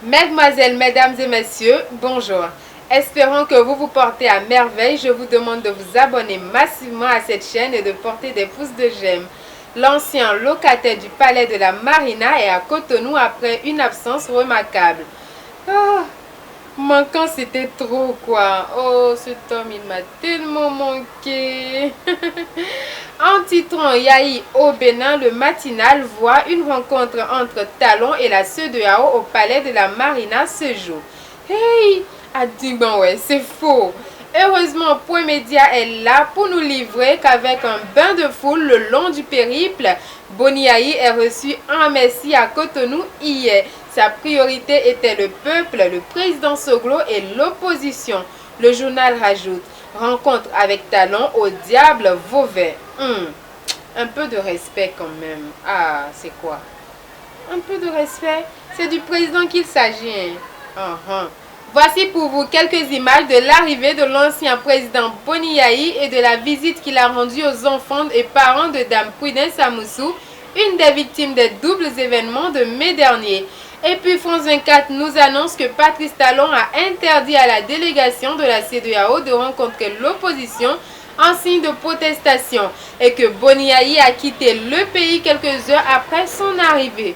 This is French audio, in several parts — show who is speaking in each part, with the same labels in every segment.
Speaker 1: Mesdemoiselles, mesdames et messieurs, bonjour. Espérons que vous vous portez à merveille. Je vous demande de vous abonner massivement à cette chaîne et de porter des pouces de j'aime. L'ancien locataire du palais de la Marina est à Cotonou après une absence remarquable. Manquant, c'était trop quoi. Oh, cet homme, il m'a tellement manqué. En titrant Yahi au Bénin, le matinal voit une rencontre entre Talon et la CEDEAO au palais de la Marina ce jour. Hey, Adiban, ouais, c'est faux. Heureusement, Point Média est là pour nous livrer qu'avec un bain de foule le long du périple, Boni Yahi est reçu en Messie à Cotonou hier. Sa priorité était le peuple, le président Soglo et l'opposition. Le journal rajoute, rencontre avec Talon au diable Vauvert. Un peu de respect quand même. Ah, c'est quoi? Un peu de respect? C'est du président qu'il s'agit. Voici pour vous quelques images de l'arrivée de l'ancien président Boni Yahi et de la visite qu'il a rendue aux enfants et parents de Dame Prudence Amoussou, une des victimes des doubles événements de mai dernier. Et puis France 24 nous annonce que Patrice Talon a interdit à la délégation de la CEDEAO de rencontrer l'opposition en signe de protestation et que Boni Yahi a quitté le pays quelques heures après son arrivée.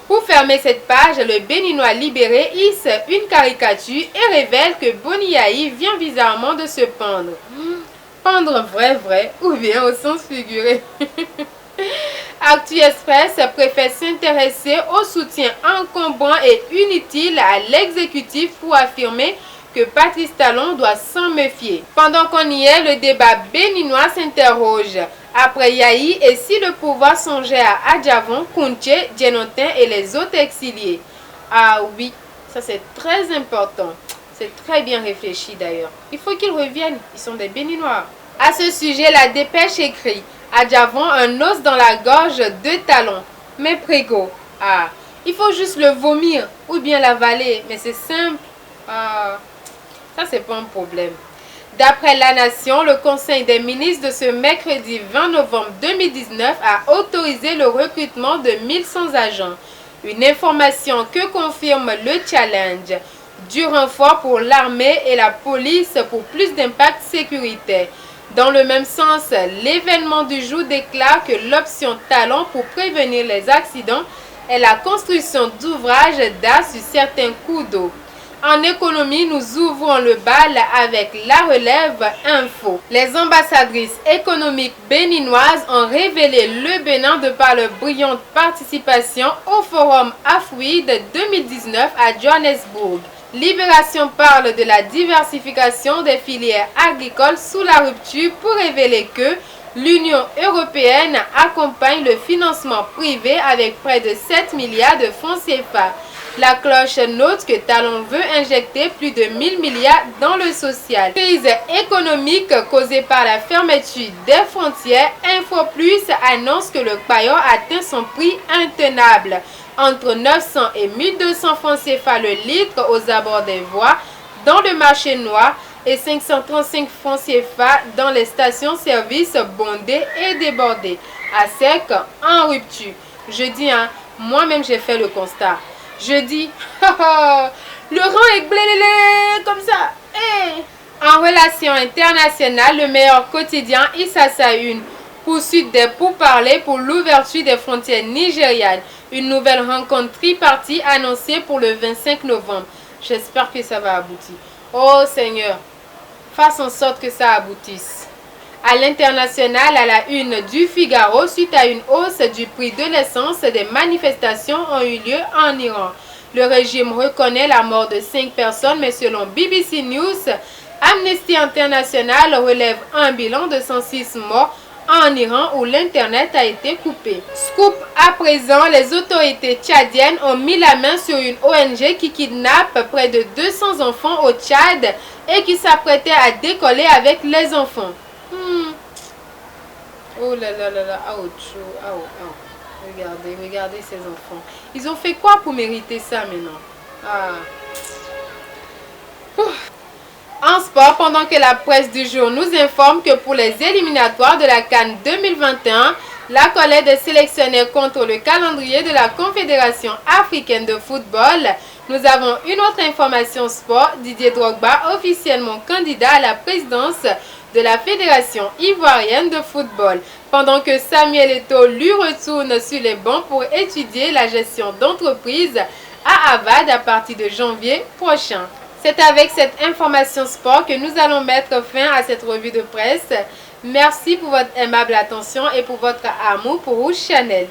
Speaker 1: Pour fermer cette page, le Béninois libéré hisse une caricature et révèle que Boni Yahi vient bizarrement de se pendre. Pendre vrai ou bien au sens figuré. Actu Express préfère s'intéresser au soutien encombrant et inutile à l'exécutif pour affirmer que Patrice Talon doit s'en méfier. Pendant qu'on y est, le débat béninois s'interroge. Après Yahi, et si le pouvoir songeait à Adjavon, Kounché, Djenotin et les autres exiliés? Ah oui, ça c'est très important. C'est très bien réfléchi d'ailleurs. Il faut qu'ils reviennent, ils sont des Béninois. À ce sujet, la dépêche écrit: Adjavon, un os dans la gorge de Talon. Mais Prégo, il faut juste le vomir ou bien l'avaler. Mais c'est simple. Ça c'est pas un problème. D'après La Nation, le Conseil des ministres de ce mercredi 20 novembre 2019 a autorisé le recrutement de 1100 agents. Une information que confirme le challenge. Du renfort pour l'armée et la police pour plus d'impact sécuritaire. Dans le même sens, l'événement du jour déclare que l'option Talon pour prévenir les accidents est la construction d'ouvrages d'art sur certains cours d'eau. En économie, nous ouvrons le bal avec La Relève Info. Les ambassadrices économiques béninoises ont révélé le Bénin de par leur brillante participation au Forum Afouide 2019 à Johannesburg. Libération parle de la diversification des filières agricoles sous la rupture pour révéler que l'Union européenne accompagne le financement privé avec près de 7 milliards de francs CFA. La cloche note que Talon veut injecter plus de 1000 milliards dans le social. Crise économique causée par la fermeture des frontières. Info Plus annonce que le paillon atteint son prix intenable. Entre 900 et 1200 francs CFA le litre aux abords des voies dans le marché noir et 535 francs CFA dans les stations-service bondées et débordées. À sec, en rupture. Je dis, moi-même j'ai fait le constat. Je dis, le rang est blélélé comme ça. En relations internationales, le meilleur quotidien Issa Une. Poursuite des pourparlers pour l'ouverture des frontières nigérianes. Une nouvelle rencontre tripartite annoncée pour le 25 novembre. J'espère que ça va aboutir. Oh Seigneur, fasse en sorte que ça aboutisse. À l'international, à la une du Figaro, suite à une hausse du prix de l'essence, des manifestations ont eu lieu en Iran. Le régime reconnaît la mort de 5 personnes, mais selon BBC News, Amnesty International relève un bilan de 106 morts en Iran où l'Internet a été coupé. Scoop à présent, les autorités tchadiennes ont mis la main sur une ONG qui kidnappe près de 200 enfants au Tchad et qui s'apprêtait à décoller avec les enfants. Oh là là là là, regardez ces enfants. Ils ont fait quoi pour mériter ça maintenant? En sport, pendant que la presse du jour nous informe que pour les éliminatoires de la CAN 2021, La colère des sélectionneurs contre le calendrier de la Confédération africaine de football. Nous avons une autre information sport. Didier Drogba, officiellement candidat à la présidence de la Fédération ivoirienne de football. Pendant que Samuel Eto'o lui retourne sur les bancs pour étudier la gestion d'entreprise à Harvard à partir de janvier prochain. C'est avec cette information sport que nous allons mettre fin à cette revue de presse. Merci pour votre aimable attention et pour votre amour pour Rouge Channel.